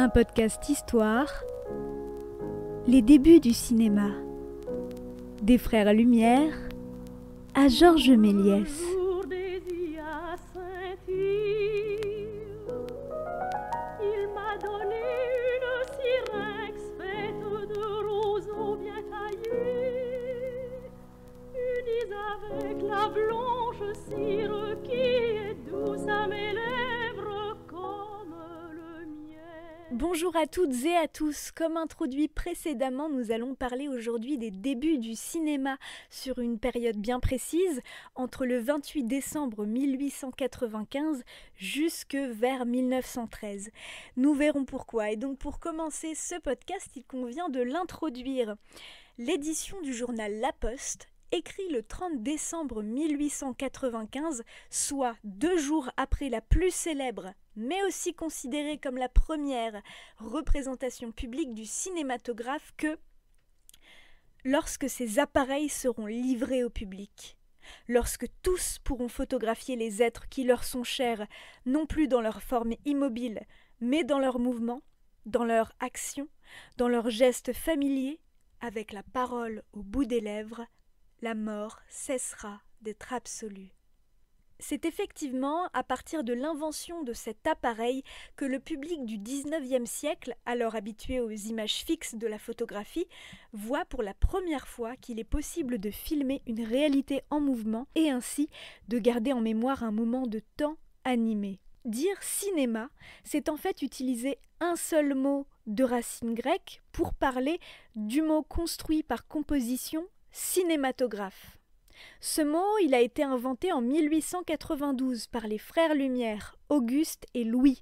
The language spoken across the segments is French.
un podcast histoire, les débuts du cinéma, des Frères Lumière à Georges Méliès. Avec la blanche cire qui est douce à mes lèvres comme le miel. Bonjour à toutes et à tous. Comme introduit précédemment, nous allons parler aujourd'hui des débuts du cinéma sur une période bien précise, entre le 28 décembre 1895 jusque vers 1913. Nous verrons pourquoi. Et donc pour commencer ce podcast, il convient de l'introduire. L'édition du journal La Poste, écrit le 30 décembre 1895, soit 2 jours après la plus célèbre, mais aussi considérée comme la première représentation publique du cinématographe, que lorsque ces appareils seront livrés au public, lorsque tous pourront photographier les êtres qui leur sont chers, non plus dans leur forme immobile, mais dans leurs mouvements, dans leurs actions, dans leurs gestes familiers, avec la parole au bout des lèvres, la mort cessera d'être absolue. C'est effectivement à partir de l'invention de cet appareil que le public du XIXe siècle, alors habitué aux images fixes de la photographie, voit pour la première fois qu'il est possible de filmer une réalité en mouvement et ainsi de garder en mémoire un moment de temps animé. Dire cinéma, c'est en fait utiliser un seul mot de racine grecque pour parler du mot construit par composition, cinématographe. Ce mot, il a été inventé en 1892 par les frères Lumière, Auguste et Louis,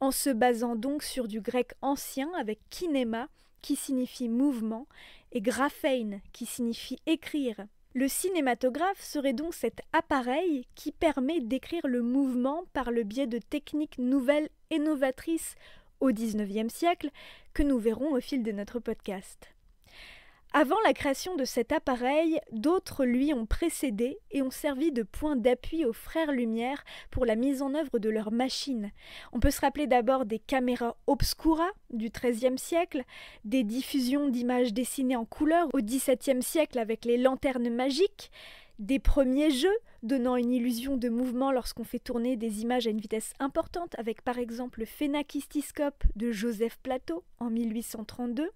en se basant donc sur du grec ancien avec kinéma, qui signifie mouvement, et graphein, qui signifie écrire. Le cinématographe serait donc cet appareil qui permet d'écrire le mouvement par le biais de techniques nouvelles et novatrices au XIXe siècle, que nous verrons au fil de notre podcast. Avant la création de cet appareil, d'autres lui ont précédé et ont servi de point d'appui aux frères Lumière pour la mise en œuvre de leurs machines. On peut se rappeler d'abord des caméras obscura du XIIIe siècle, des diffusions d'images dessinées en couleur au XVIIe siècle avec les lanternes magiques, des premiers jeux donnant une illusion de mouvement lorsqu'on fait tourner des images à une vitesse importante avec par exemple le phénakistyscope de Joseph Plateau en 1832.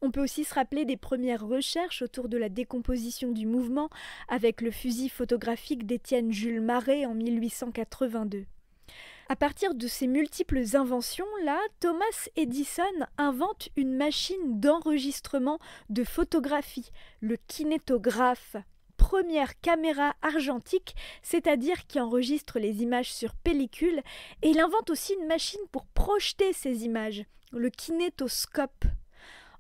On peut aussi se rappeler des premières recherches autour de la décomposition du mouvement avec le fusil photographique d'Étienne Jules Marey en 1882. À partir de ces multiples inventions-là, Thomas Edison invente une machine d'enregistrement de photographie, le kinétographe. Première caméra argentique, c'est-à-dire qui enregistre les images sur pellicule, et il invente aussi une machine pour projeter ces images, le kinétoscope.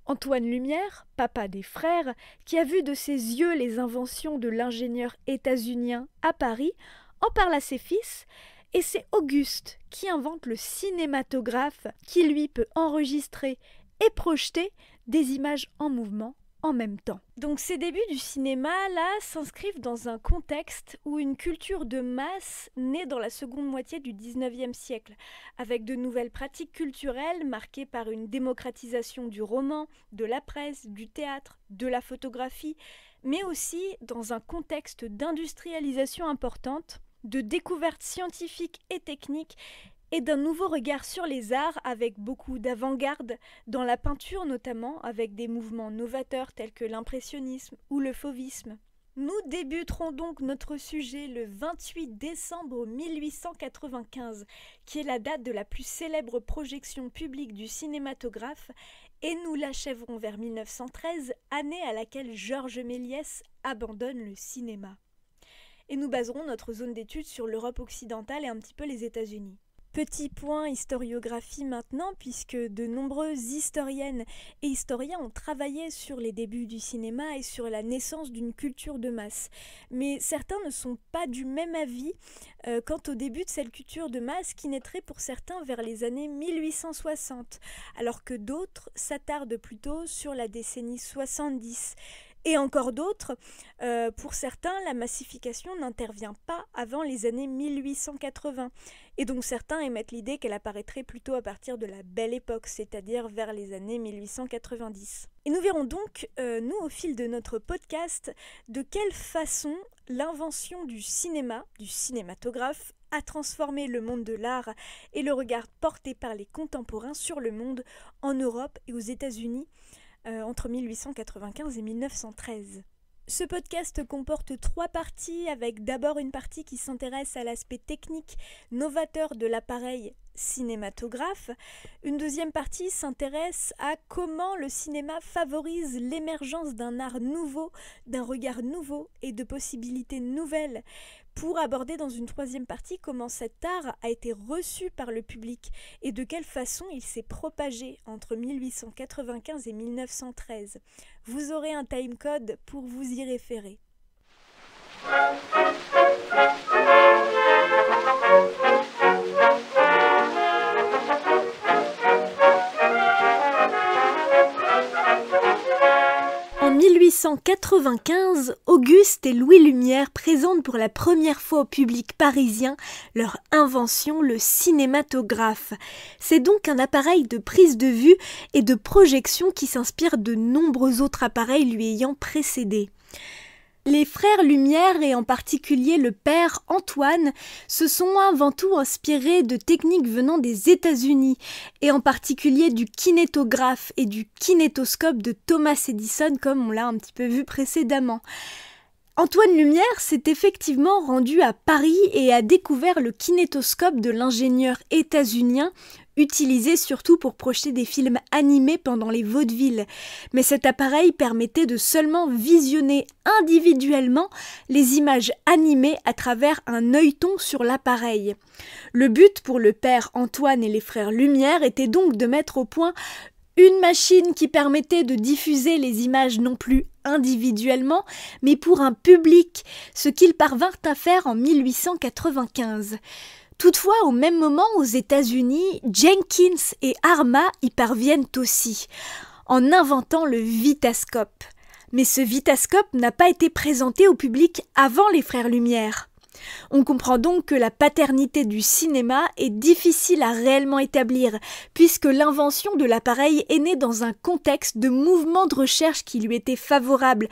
Antoine Lumière, papa des frères, qui a vu de ses yeux les inventions de l'ingénieur états-unien à Paris, en parle à ses fils, et c'est Auguste qui invente le cinématographe qui lui peut enregistrer et projeter des images en mouvement en même temps. Donc ces débuts du cinéma là s'inscrivent dans un contexte où une culture de masse naît dans la seconde moitié du XIXe siècle, avec de nouvelles pratiques culturelles marquées par une démocratisation du roman, de la presse, du théâtre, de la photographie, mais aussi dans un contexte d'industrialisation importante, de découvertes scientifiques et techniques, et d'un nouveau regard sur les arts avec beaucoup d'avant-garde, dans la peinture notamment, avec des mouvements novateurs tels que l'impressionnisme ou le fauvisme. Nous débuterons donc notre sujet le 28 décembre 1895, qui est la date de la plus célèbre projection publique du cinématographe, et nous l'achèverons vers 1913, année à laquelle Georges Méliès abandonne le cinéma. Et nous baserons notre zone d'étude sur l'Europe occidentale et un petit peu les États-Unis. Petit point historiographie maintenant, puisque de nombreuses historiennes et historiens ont travaillé sur les débuts du cinéma et sur la naissance d'une culture de masse. Mais certains ne sont pas du même avis quant au début de cette culture de masse qui naîtrait pour certains vers les années 1860, alors que d'autres s'attardent plutôt sur la décennie 70. Et encore d'autres, pour certains, la massification n'intervient pas avant les années 1880. Et donc certains émettent l'idée qu'elle apparaîtrait plutôt à partir de la Belle Époque, c'est-à-dire vers les années 1890. Et nous verrons donc, nous au fil de notre podcast, de quelle façon l'invention du cinéma, du cinématographe, a transformé le monde de l'art et le regard porté par les contemporains sur le monde en Europe et aux États-Unis entre 1895 et 1913. Ce podcast comporte 3 parties, avec d'abord une partie qui s'intéresse à l'aspect technique novateur de l'appareil cinématographe. Une deuxième partie s'intéresse à comment le cinéma favorise l'émergence d'un art nouveau, d'un regard nouveau et de possibilités nouvelles, pour aborder dans une troisième partie comment cet art a été reçu par le public et de quelle façon il s'est propagé entre 1895 et 1913. Vous aurez un timecode pour vous y référer. En 1895, Auguste et Louis Lumière présentent pour la première fois au public parisien leur invention, le cinématographe. C'est donc un appareil de prise de vue et de projection qui s'inspire de nombreux autres appareils lui ayant précédé. Les frères Lumière, et en particulier le père Antoine, se sont avant tout inspirés de techniques venant des États-Unis, et en particulier du kinétographe et du kinétoscope de Thomas Edison, comme on l'a un petit peu vu précédemment. Antoine Lumière s'est effectivement rendu à Paris et a découvert le kinétoscope de l'ingénieur états-unien, utilisé surtout pour projeter des films animés pendant les vaudevilles. Mais cet appareil permettait de seulement visionner individuellement les images animées à travers un œilleton sur l'appareil. Le but pour le père Antoine et les frères Lumière était donc de mettre au point une machine qui permettait de diffuser les images non plus individuellement, mais pour un public, ce qu'ils parvinrent à faire en 1895. Toutefois, au même moment, aux États-Unis, Jenkins et Arma y parviennent aussi, en inventant le vitascope. Mais ce vitascope n'a pas été présenté au public avant les frères Lumière. On comprend donc que la paternité du cinéma est difficile à réellement établir, puisque l'invention de l'appareil est née dans un contexte de mouvement de recherche qui lui était favorable,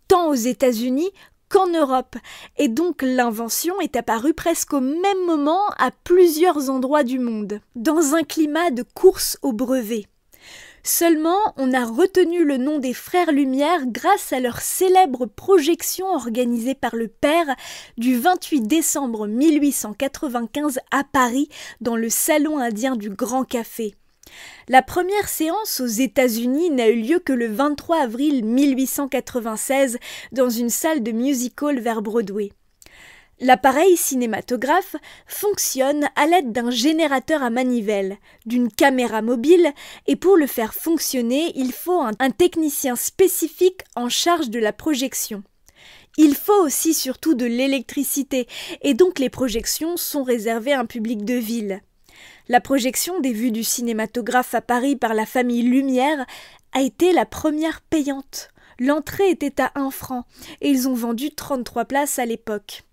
tant aux États-Unis qu'en Europe, et donc l'invention est apparue presque au même moment à plusieurs endroits du monde, dans un climat de course au brevet. Seulement, on a retenu le nom des frères Lumière grâce à leur célèbre projection organisée par le père du 28 décembre 1895 à Paris, dans le salon indien du Grand Café. La première séance aux États-Unis n'a eu lieu que le 23 avril 1896 dans une salle de music-hall vers Broadway. L'appareil cinématographe fonctionne à l'aide d'un générateur à manivelle, d'une caméra mobile, et pour le faire fonctionner, il faut un technicien spécifique en charge de la projection. Il faut aussi surtout de l'électricité, et donc les projections sont réservées à un public de ville. La projection des vues du cinématographe à Paris par la famille Lumière a été la première payante. L'entrée était à 1 franc, et ils ont vendu 33 places à l'époque.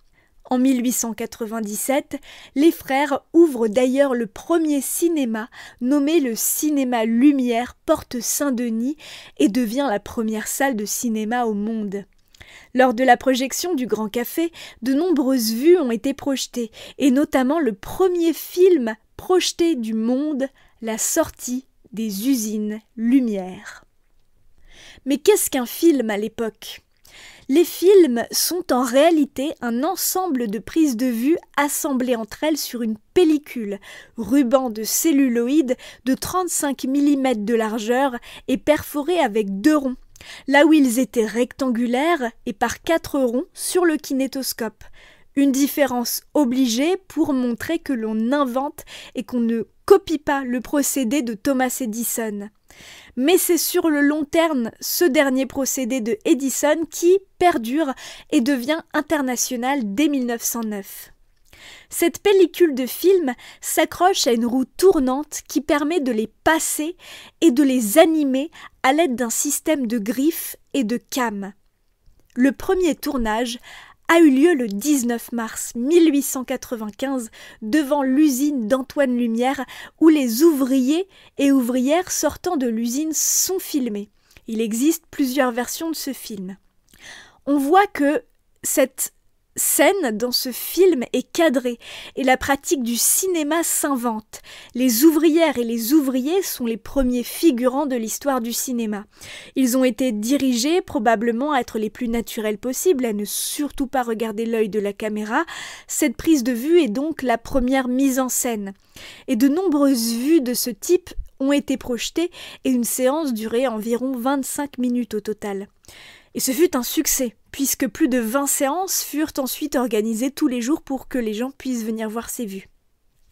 En 1897, les frères ouvrent d'ailleurs le premier cinéma, nommé le Cinéma Lumière Porte Saint-Denis, et devient la première salle de cinéma au monde. Lors de la projection du Grand Café, de nombreuses vues ont été projetées, et notamment le premier film projeté du monde, la sortie des usines Lumière. Mais qu'est-ce qu'un film à l'époque ? Les films sont en réalité un ensemble de prises de vue assemblées entre elles sur une pellicule, ruban de celluloïd de 35 mm de largeur et perforés avec 2 ronds, là où ils étaient rectangulaires et par 4 ronds sur le kinétoscope. Une différence obligée pour montrer que l'on invente et qu'on ne copie pas le procédé de Thomas Edison. Mais c'est sur le long terme ce dernier procédé de Edison qui perdure et devient international dès 1909. Cette pellicule de film s'accroche à une roue tournante qui permet de les passer et de les animer à l'aide d'un système de griffes et de cames. Le premier tournage a eu lieu le 19 mars 1895 devant l'usine d'Antoine Lumière où les ouvriers et ouvrières sortant de l'usine sont filmés. Il existe plusieurs versions de ce film. On voit que cette scène dans ce film est cadrée et la pratique du cinéma s'invente. Les ouvrières et les ouvriers sont les premiers figurants de l'histoire du cinéma. Ils ont été dirigés probablement à être les plus naturels possibles, à ne surtout pas regarder l'œil de la caméra. Cette prise de vue est donc la première mise en scène. Et de nombreuses vues de ce type ont été projetées et une séance durait environ 25 minutes au total. Et ce fut un succès, puisque plus de 20 séances furent ensuite organisées tous les jours pour que les gens puissent venir voir ces vues.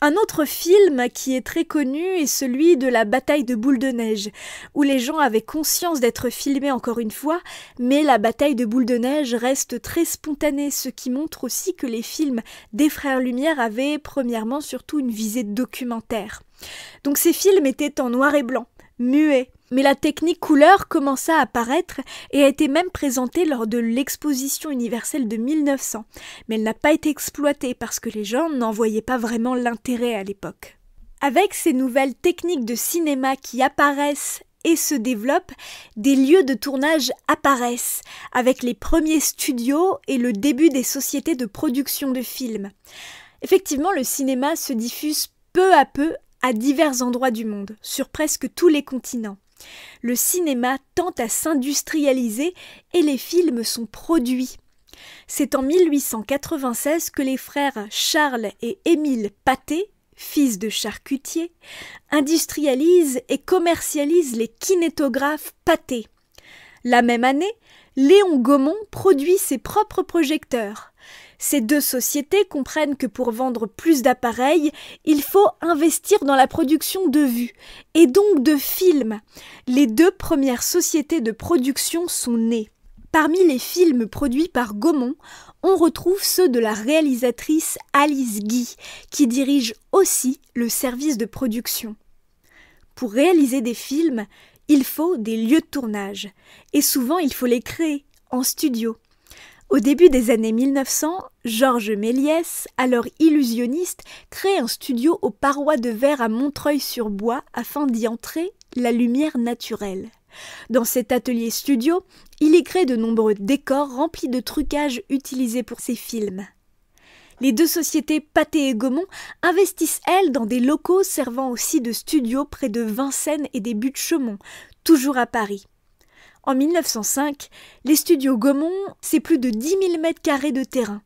Un autre film qui est très connu est celui de la bataille de Boule de Neige, où les gens avaient conscience d'être filmés encore une fois, mais la bataille de Boule de Neige reste très spontanée, ce qui montre aussi que les films des Frères Lumière avaient premièrement surtout une visée documentaire. Donc ces films étaient en noir et blanc, muets. Mais la technique couleur commença à apparaître et a été même présentée lors de l'exposition universelle de 1900. Mais elle n'a pas été exploitée parce que les gens n'en voyaient pas vraiment l'intérêt à l'époque. Avec ces nouvelles techniques de cinéma qui apparaissent et se développent, des lieux de tournage apparaissent, avec les premiers studios et le début des sociétés de production de films. Effectivement, le cinéma se diffuse peu à peu à divers endroits du monde, sur presque tous les continents. Le cinéma tend à s'industrialiser et les films sont produits. C'est en 1896 que les frères Charles et Émile Pathé, fils de charcutier, industrialisent et commercialisent les kinétographes Pathé. La même année, Léon Gaumont produit ses propres projecteurs. Ces deux sociétés comprennent que pour vendre plus d'appareils, il faut investir dans la production de vues, et donc de films. Les deux premières sociétés de production sont nées. Parmi les films produits par Gaumont, on retrouve ceux de la réalisatrice Alice Guy, qui dirige aussi le service de production. Pour réaliser des films, il faut des lieux de tournage, et souvent il faut les créer en studio. Au début des années 1900, Georges Méliès, alors illusionniste, crée un studio aux parois de verre à Montreuil-sur-Bois afin d'y entrer la lumière naturelle. Dans cet atelier studio, il y crée de nombreux décors remplis de trucages utilisés pour ses films. Les deux sociétés Pathé et Gaumont investissent, elles, dans des locaux servant aussi de studio près de Vincennes et des Buttes-Chaumont, toujours à Paris. En 1905, les studios Gaumont, c'est plus de 10 000 m² de terrain.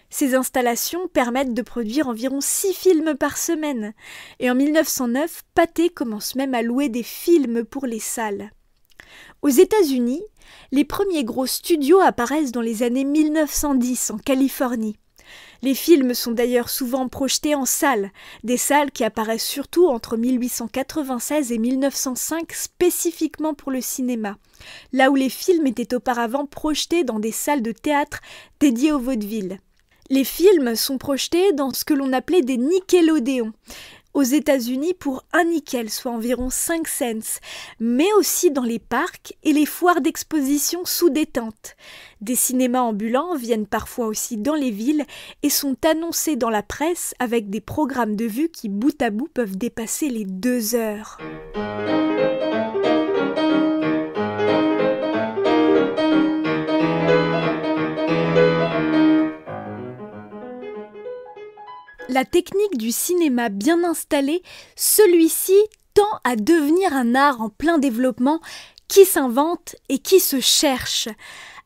Ces installations permettent de produire environ 6 films par semaine. Et en 1909, Pathé commence même à louer des films pour les salles. Aux États-Unis, les premiers gros studios apparaissent dans les années 1910 en Californie. Les films sont d'ailleurs souvent projetés en salles, des salles qui apparaissent surtout entre 1896 et 1905 spécifiquement pour le cinéma, là où les films étaient auparavant projetés dans des salles de théâtre dédiées au vaudeville. Les films sont projetés dans ce que l'on appelait des nickelodeons, aux États-Unis pour 1 nickel, soit environ 5 cents, mais aussi dans les parcs et les foires d'exposition sous détente. Des cinémas ambulants viennent parfois aussi dans les villes et sont annoncés dans la presse avec des programmes de vue qui, bout à bout, peuvent dépasser les 2 heures. La technique du cinéma bien installée, celui-ci tend à devenir un art en plein développement qui s'invente et qui se cherche.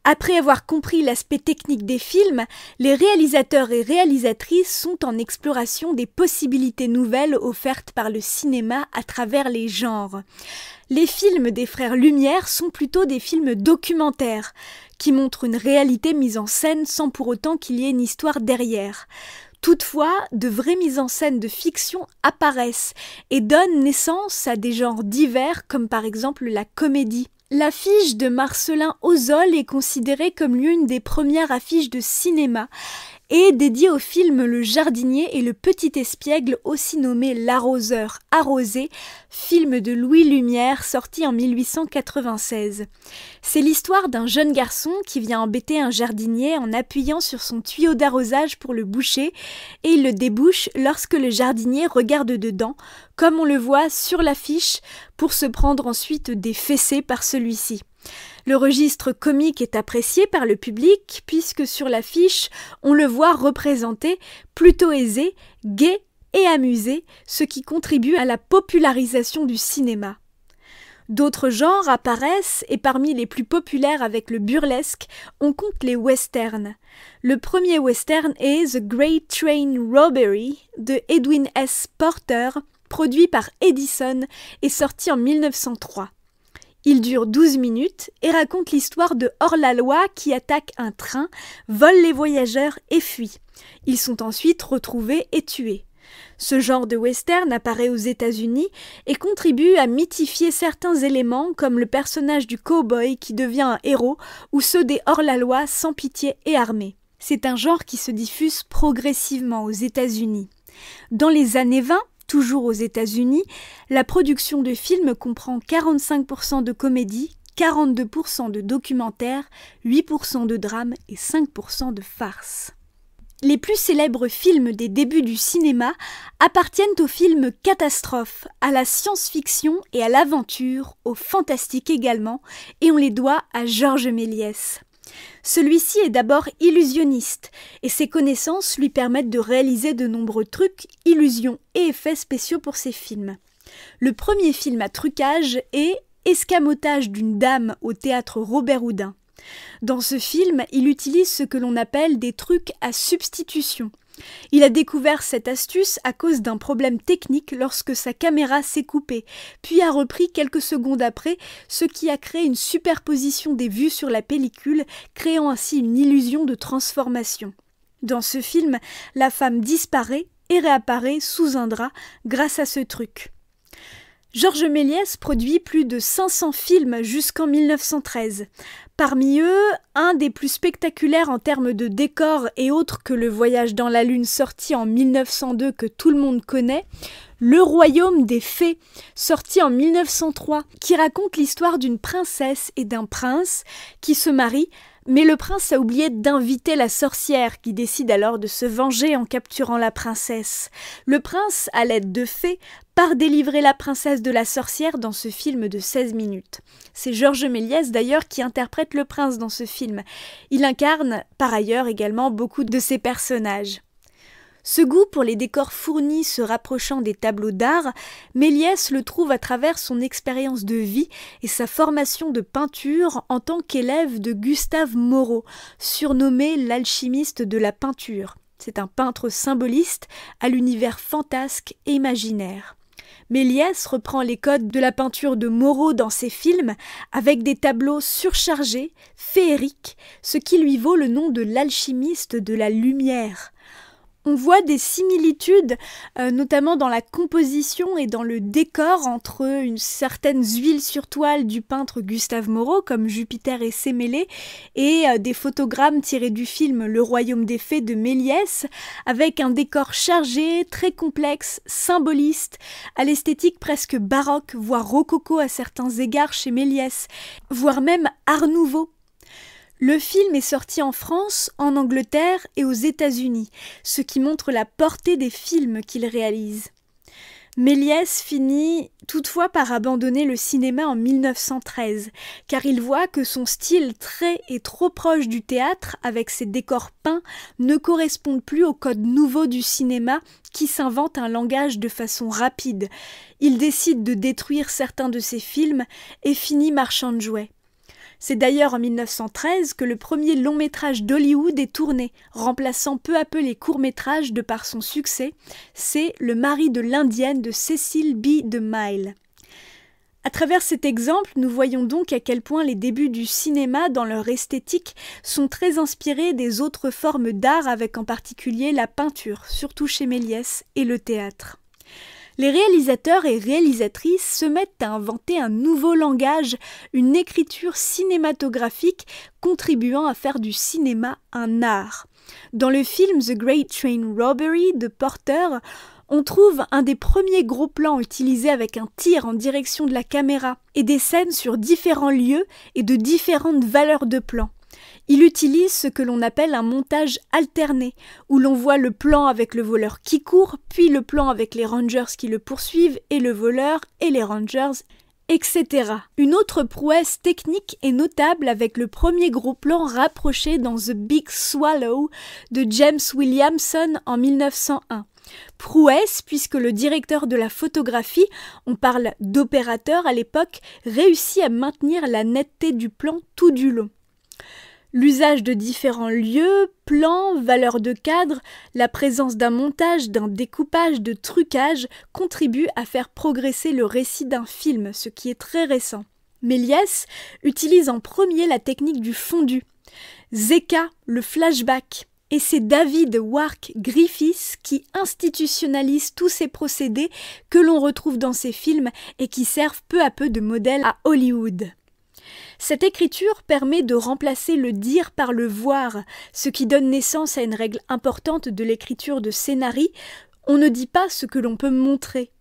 Après avoir compris l'aspect technique des films, les réalisateurs et réalisatrices sont en exploration des possibilités nouvelles offertes par le cinéma à travers les genres. Les films des frères Lumière sont plutôt des films documentaires, qui montrent une réalité mise en scène sans pour autant qu'il y ait une histoire derrière. Toutefois, de vraies mises en scène de fiction apparaissent et donnent naissance à des genres divers comme par exemple la comédie. L'affiche de Marcellin Ozol est considérée comme l'une des premières affiches de cinéma et dédié au film Le Jardinier et le Petit Espiègle, aussi nommé L'arroseur arrosé, film de Louis Lumière sorti en 1896. C'est l'histoire d'un jeune garçon qui vient embêter un jardinier en appuyant sur son tuyau d'arrosage pour le boucher et il le débouche lorsque le jardinier regarde dedans, comme on le voit sur l'affiche, pour se prendre ensuite des fessées par celui-ci. Le registre comique est apprécié par le public puisque sur l'affiche, on le voit représenté plutôt aisé, gai et amusé, ce qui contribue à la popularisation du cinéma. D'autres genres apparaissent et parmi les plus populaires avec le burlesque, on compte les westerns. Le premier western est The Great Train Robbery de Edwin S. Porter, produit par Edison et sorti en 1903. Il dure 12 minutes et raconte l'histoire de hors-la-loi qui attaque un train, vole les voyageurs et fuit. Ils sont ensuite retrouvés et tués. Ce genre de western apparaît aux États-Unis et contribue à mythifier certains éléments comme le personnage du cow-boy qui devient un héros ou ceux des hors-la-loi sans pitié et armés. C'est un genre qui se diffuse progressivement aux États-Unis. Dans les années 20, toujours aux États-Unis, la production de films comprend 45% de comédie, 42% de documentaire, 8% de drame et 5% de farce. Les plus célèbres films des débuts du cinéma appartiennent aux films catastrophes, à la science-fiction et à l'aventure, au fantastique également, et on les doit à Georges Méliès. Celui-ci est d'abord illusionniste et ses connaissances lui permettent de réaliser de nombreux trucs, illusions et effets spéciaux pour ses films. Le premier film à trucage est Escamotage d'une dame au théâtre Robert-Houdin. Dans ce film, il utilise ce que l'on appelle des trucs à substitution. Il a découvert cette astuce à cause d'un problème technique lorsque sa caméra s'est coupée, puis a repris quelques secondes après, ce qui a créé une superposition des vues sur la pellicule, créant ainsi une illusion de transformation. Dans ce film, la femme disparaît et réapparaît sous un drap grâce à ce truc. Georges Méliès produit plus de 500 films jusqu'en 1913. Parmi eux, un des plus spectaculaires en termes de décors et autres que Le Voyage dans la Lune sorti en 1902 que tout le monde connaît, Le Royaume des Fées sorti en 1903 qui raconte l'histoire d'une princesse et d'un prince qui se marient, mais le prince a oublié d'inviter la sorcière qui décide alors de se venger en capturant la princesse. Le prince, à l'aide de fées, part délivrer la princesse de la sorcière dans ce film de 16 minutes. C'est Georges Méliès d'ailleurs qui interprète le prince dans ce film. Il incarne par ailleurs également beaucoup de ses personnages. Ce goût pour les décors fournis se rapprochant des tableaux d'art, Méliès le trouve à travers son expérience de vie et sa formation de peinture en tant qu'élève de Gustave Moreau, surnommé l'alchimiste de la peinture. C'est un peintre symboliste à l'univers fantasque et imaginaire. Méliès reprend les codes de la peinture de Moreau dans ses films avec des tableaux surchargés, féeriques, ce qui lui vaut le nom de l'alchimiste de la lumière. On voit des similitudes, notamment dans la composition et dans le décor entre une certaine huile sur toile du peintre Gustave Moreau, comme Jupiter et Sémélé, et des photogrammes tirés du film Le Royaume des Fées de Méliès, avec un décor chargé, très complexe, symboliste, à l'esthétique presque baroque, voire rococo à certains égards chez Méliès, voire même Art Nouveau. Le film est sorti en France, en Angleterre et aux États-Unis, ce qui montre la portée des films qu'il réalise. Méliès finit toutefois par abandonner le cinéma en 1913, car il voit que son style très et trop proche du théâtre, avec ses décors peints, ne correspond plus au code nouveau du cinéma qui s'invente un langage de façon rapide. Il décide de détruire certains de ses films et finit marchand de jouets. C'est d'ailleurs en 1913 que le premier long-métrage d'Hollywood est tourné, remplaçant peu à peu les courts-métrages de par son succès. C'est Le mari de l'Indienne de Cecil B. DeMille. À travers cet exemple, nous voyons donc à quel point les débuts du cinéma, dans leur esthétique, sont très inspirés des autres formes d'art, avec en particulier la peinture, surtout chez Méliès, et le théâtre. Les réalisateurs et réalisatrices se mettent à inventer un nouveau langage, une écriture cinématographique contribuant à faire du cinéma un art. Dans le film The Great Train Robbery de Porter, on trouve un des premiers gros plans utilisés avec un tir en direction de la caméra et des scènes sur différents lieux et de différentes valeurs de plan. Il utilise ce que l'on appelle un montage alterné, où l'on voit le plan avec le voleur qui court, puis le plan avec les Rangers qui le poursuivent, et le voleur et les Rangers, etc. Une autre prouesse technique est notable avec le premier gros plan rapproché dans The Big Swallow de James Williamson en 1901. Prouesse puisque le directeur de la photographie, on parle d'opérateur à l'époque, réussit à maintenir la netteté du plan tout du long. L'usage de différents lieux, plans, valeurs de cadre, la présence d'un montage, d'un découpage, de trucage contribuent à faire progresser le récit d'un film, ce qui est très récent. Méliès utilise en premier la technique du fondu, Zeka le flashback, et c'est David Wark Griffiths qui institutionnalise tous ces procédés que l'on retrouve dans ces films et qui servent peu à peu de modèle à Hollywood. Cette écriture permet de remplacer le dire par le voir, ce qui donne naissance à une règle importante de l'écriture de scénarii, on ne dit pas ce que l'on peut montrer.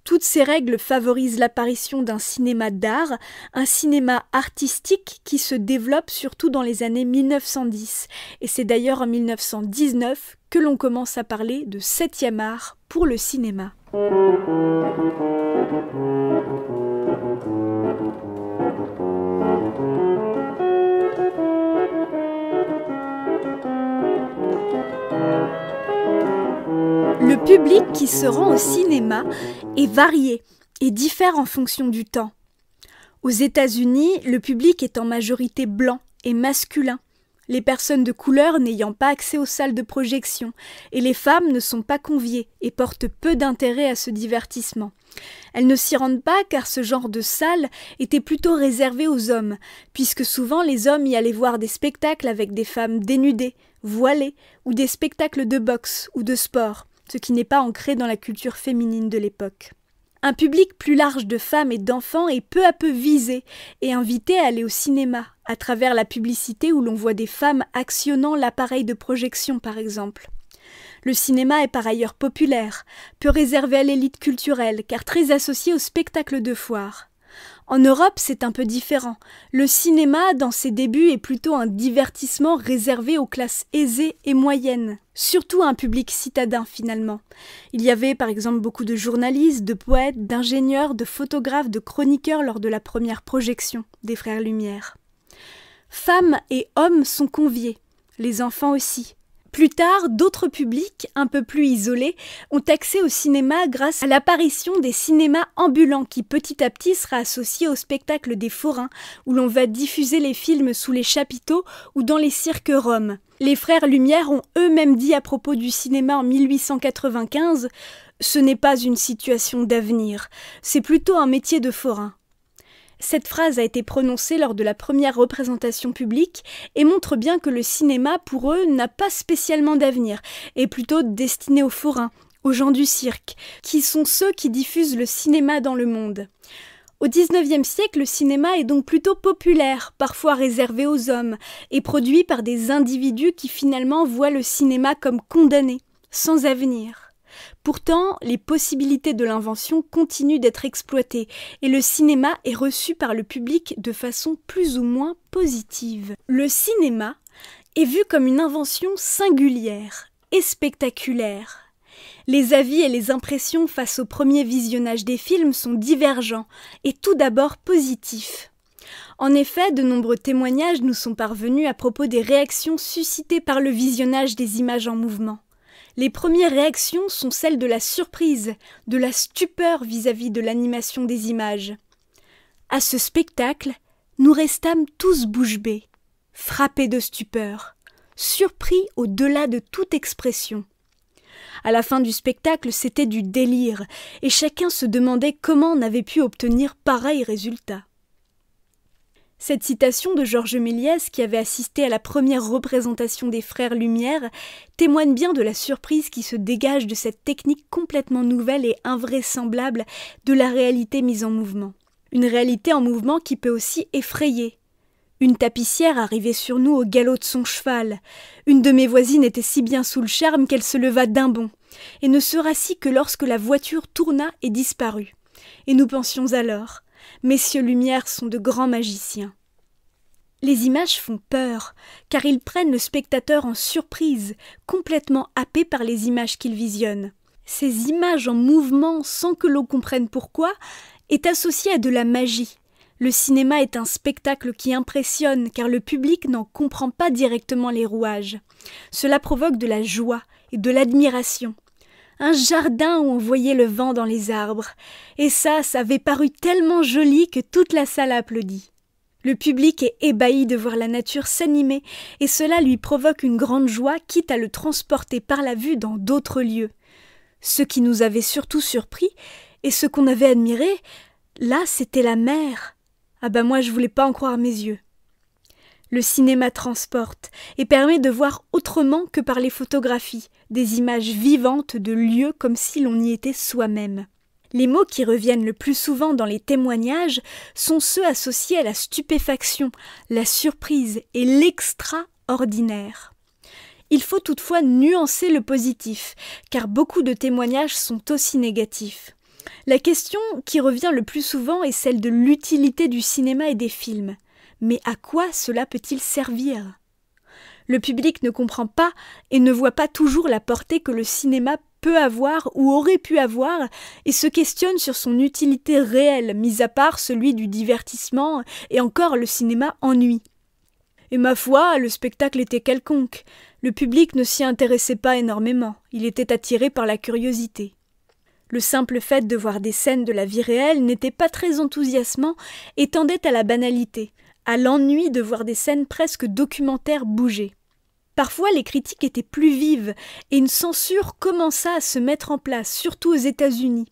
Toutes ces règles favorisent l'apparition d'un cinéma d'art, un cinéma artistique qui se développe surtout dans les années 1910, et c'est d'ailleurs en 1919 que l'on commence à parler de 7e art pour le cinéma. Le public qui se rend au cinéma est varié et diffère en fonction du temps. Aux États-Unis, le public est en majorité blanc et masculin, les personnes de couleur n'ayant pas accès aux salles de projection, et les femmes ne sont pas conviées et portent peu d'intérêt à ce divertissement. Elles ne s'y rendent pas car ce genre de salle était plutôt réservé aux hommes, puisque souvent les hommes y allaient voir des spectacles avec des femmes dénudées, voilées, ou des spectacles de boxe ou de sport, ce qui n'est pas ancré dans la culture féminine de l'époque. Un public plus large de femmes et d'enfants est peu à peu visé et invité à aller au cinéma, à travers la publicité où l'on voit des femmes actionnant l'appareil de projection par exemple. Le cinéma est par ailleurs populaire, peu réservé à l'élite culturelle car très associé au spectacle de foire. En Europe, c'est un peu différent. Le cinéma, dans ses débuts, est plutôt un divertissement réservé aux classes aisées et moyennes. Surtout à un public citadin, finalement. Il y avait, par exemple, beaucoup de journalistes, de poètes, d'ingénieurs, de photographes, de chroniqueurs lors de la première projection des Frères Lumière. Femmes et hommes sont conviés, les enfants aussi. Plus tard, d'autres publics, un peu plus isolés, ont accès au cinéma grâce à l'apparition des cinémas ambulants qui petit à petit sera associé au spectacle des forains, où l'on va diffuser les films sous les chapiteaux ou dans les cirques roms. Les Frères Lumière ont eux-mêmes dit à propos du cinéma en 1895 « Ce n'est pas une situation d'avenir, c'est plutôt un métier de forain ». Cette phrase a été prononcée lors de la première représentation publique et montre bien que le cinéma, pour eux, n'a pas spécialement d'avenir, et plutôt destiné aux forains, aux gens du cirque, qui sont ceux qui diffusent le cinéma dans le monde. Au XIXe siècle, le cinéma est donc plutôt populaire, parfois réservé aux hommes, et produit par des individus qui finalement voient le cinéma comme condamné, sans avenir. Pourtant, les possibilités de l'invention continuent d'être exploitées et le cinéma est reçu par le public de façon plus ou moins positive. Le cinéma est vu comme une invention singulière et spectaculaire. Les avis et les impressions face au premier visionnage des films sont divergents et tout d'abord positifs. En effet, de nombreux témoignages nous sont parvenus à propos des réactions suscitées par le visionnage des images en mouvement. Les premières réactions sont celles de la surprise, de la stupeur vis-à-vis de l'animation des images. À ce spectacle, nous restâmes tous bouche bée, frappés de stupeur, surpris au-delà de toute expression. À la fin du spectacle, c'était du délire, et chacun se demandait comment on avait pu obtenir pareil résultat. Cette citation de Georges Méliès, qui avait assisté à la première représentation des Frères Lumière, témoigne bien de la surprise qui se dégage de cette technique complètement nouvelle et invraisemblable de la réalité mise en mouvement. Une réalité en mouvement qui peut aussi effrayer. Une tapissière arrivait sur nous au galop de son cheval. Une de mes voisines était si bien sous le charme qu'elle se leva d'un bond, et ne se rassit que lorsque la voiture tourna et disparut. Et nous pensions alors, messieurs Lumière sont de grands magiciens. Les images font peur, car ils prennent le spectateur en surprise, complètement happé par les images qu'il visionne. Ces images en mouvement, sans que l'on comprenne pourquoi, est associée à de la magie. Le cinéma est un spectacle qui impressionne, car le public n'en comprend pas directement les rouages. Cela provoque de la joie et de l'admiration. Un jardin où on voyait le vent dans les arbres. Et ça avait paru tellement joli que toute la salle applaudit. Le public est ébahi de voir la nature s'animer, et cela lui provoque une grande joie, quitte à le transporter par la vue dans d'autres lieux. Ce qui nous avait surtout surpris, et ce qu'on avait admiré, là c'était la mer. Ah bah moi je voulais pas en croire mes yeux. Le cinéma transporte et permet de voir autrement que par les photographies, des images vivantes de lieux comme si l'on y était soi-même. Les mots qui reviennent le plus souvent dans les témoignages sont ceux associés à la stupéfaction, la surprise et l'extraordinaire. Il faut toutefois nuancer le positif, car beaucoup de témoignages sont aussi négatifs. La question qui revient le plus souvent est celle de l'utilité du cinéma et des films. Mais à quoi cela peut-il servir ? Le public ne comprend pas et ne voit pas toujours la portée que le cinéma peut avoir ou aurait pu avoir et se questionne sur son utilité réelle, mis à part celui du divertissement et encore le cinéma ennuie. Et ma foi, le spectacle était quelconque. Le public ne s'y intéressait pas énormément, il était attiré par la curiosité. Le simple fait de voir des scènes de la vie réelle n'était pas très enthousiasmant et tendait à la banalité, à l'ennui de voir des scènes presque documentaires bouger. Parfois, les critiques étaient plus vives et une censure commença à se mettre en place, surtout aux États-Unis.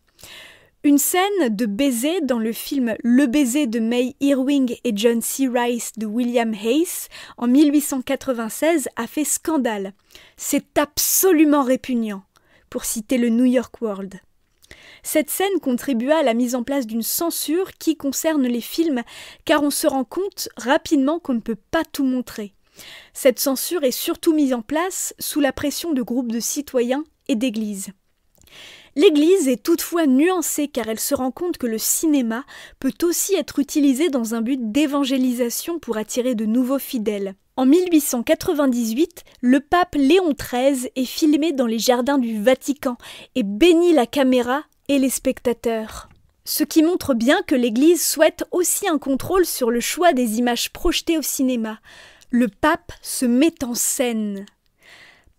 Une scène de baiser dans le film Le baiser de May Irving et John C. Reilly de William Hayes en 1896 a fait scandale. C'est absolument répugnant, pour citer le New York World. Cette scène contribua à la mise en place d'une censure qui concerne les films, car on se rend compte rapidement qu'on ne peut pas tout montrer. Cette censure est surtout mise en place sous la pression de groupes de citoyens et d'églises. L'Église est toutefois nuancée car elle se rend compte que le cinéma peut aussi être utilisé dans un but d'évangélisation pour attirer de nouveaux fidèles. En 1898, le pape Léon XIII est filmé dans les jardins du Vatican et bénit la caméra et les spectateurs. Ce qui montre bien que l'Église souhaite aussi un contrôle sur le choix des images projetées au cinéma. Le pape se met en scène.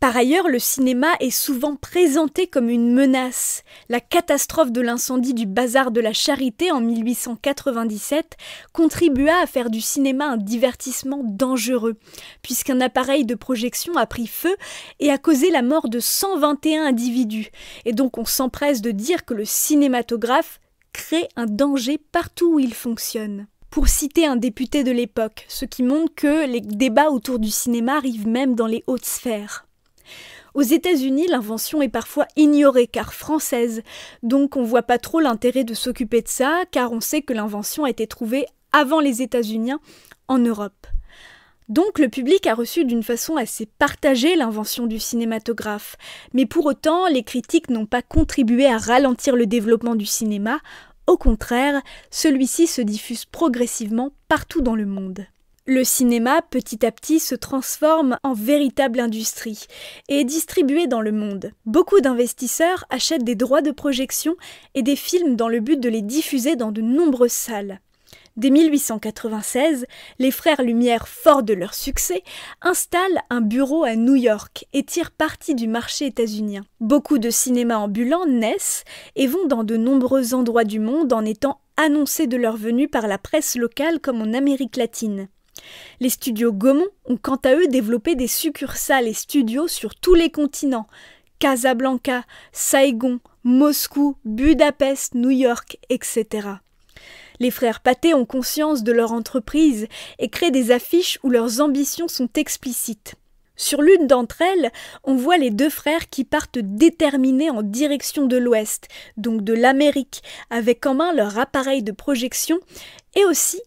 Par ailleurs, le cinéma est souvent présenté comme une menace. La catastrophe de l'incendie du bazar de la Charité en 1897 contribua à faire du cinéma un divertissement dangereux, puisqu'un appareil de projection a pris feu et a causé la mort de 121 individus. Et donc on s'empresse de dire que le cinématographe crée un danger partout où il fonctionne. Pour citer un député de l'époque, ce qui montre que les débats autour du cinéma arrivent même dans les hautes sphères. Aux États-Unis, l'invention est parfois ignorée car française, donc on voit pas trop l'intérêt de s'occuper de ça car on sait que l'invention a été trouvée avant les États-Unis en Europe. Donc le public a reçu d'une façon assez partagée l'invention du cinématographe, mais pour autant les critiques n'ont pas contribué à ralentir le développement du cinéma, au contraire, celui-ci se diffuse progressivement partout dans le monde. Le cinéma, petit à petit, se transforme en véritable industrie et est distribué dans le monde. Beaucoup d'investisseurs achètent des droits de projection et des films dans le but de les diffuser dans de nombreuses salles. Dès 1896, les frères Lumière, forts de leur succès, installent un bureau à New York et tirent parti du marché états-unien. Beaucoup de cinémas ambulants naissent et vont dans de nombreux endroits du monde en étant annoncés de leur venue par la presse locale comme en Amérique latine. Les studios Gaumont ont quant à eux développé des succursales et studios sur tous les continents, Casablanca, Saigon, Moscou, Budapest, New York, etc. Les frères Pathé ont conscience de leur entreprise et créent des affiches où leurs ambitions sont explicites. Sur l'une d'entre elles, on voit les deux frères qui partent déterminés en direction de l'Ouest, donc de l'Amérique, avec en main leur appareil de projection, et aussi,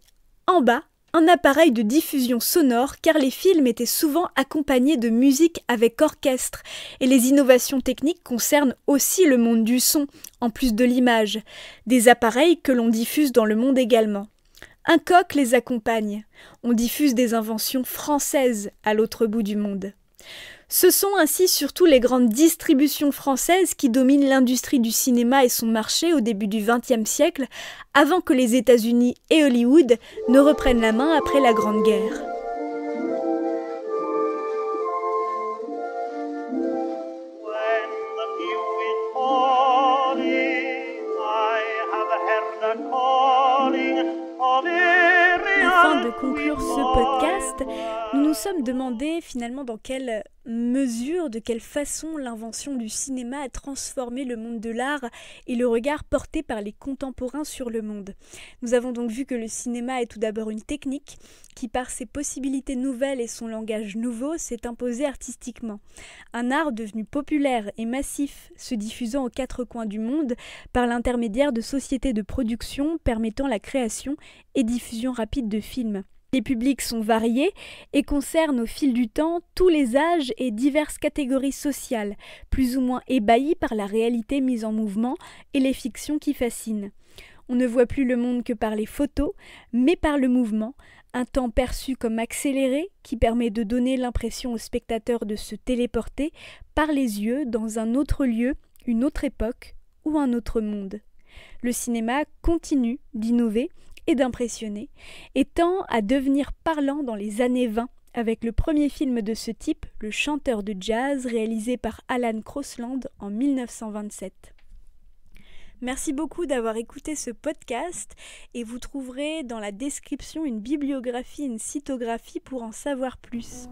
en bas, un appareil de diffusion sonore car les films étaient souvent accompagnés de musique avec orchestre et les innovations techniques concernent aussi le monde du son, en plus de l'image, des appareils que l'on diffuse dans le monde également. Un coq les accompagne. On diffuse des inventions françaises à l'autre bout du monde. Ce sont ainsi surtout les grandes distributions françaises qui dominent l'industrie du cinéma et son marché au début du XXe siècle, avant que les États-Unis et Hollywood ne reprennent la main après la Grande Guerre. Afin de conclure ce podcast, nous nous sommes demandé finalement dans quelle mesure, de quelle façon l'invention du cinéma a transformé le monde de l'art et le regard porté par les contemporains sur le monde. Nous avons donc vu que le cinéma est tout d'abord une technique qui, par ses possibilités nouvelles et son langage nouveau, s'est imposé artistiquement. Un art devenu populaire et massif, se diffusant aux quatre coins du monde par l'intermédiaire de sociétés de production permettant la création et diffusion rapide de films. Les publics sont variés et concernent au fil du temps tous les âges et diverses catégories sociales, plus ou moins ébahies par la réalité mise en mouvement et les fictions qui fascinent. On ne voit plus le monde que par les photos, mais par le mouvement, un temps perçu comme accéléré qui permet de donner l'impression au spectateur de se téléporter par les yeux dans un autre lieu, une autre époque ou un autre monde. Le cinéma continue d'innover et d'impressionner, et tend à devenir parlant dans les années 20 avec le premier film de ce type, Le chanteur de jazz, réalisé par Alan Crosland en 1927. Merci beaucoup d'avoir écouté ce podcast et vous trouverez dans la description une bibliographie, une cytographie pour en savoir plus.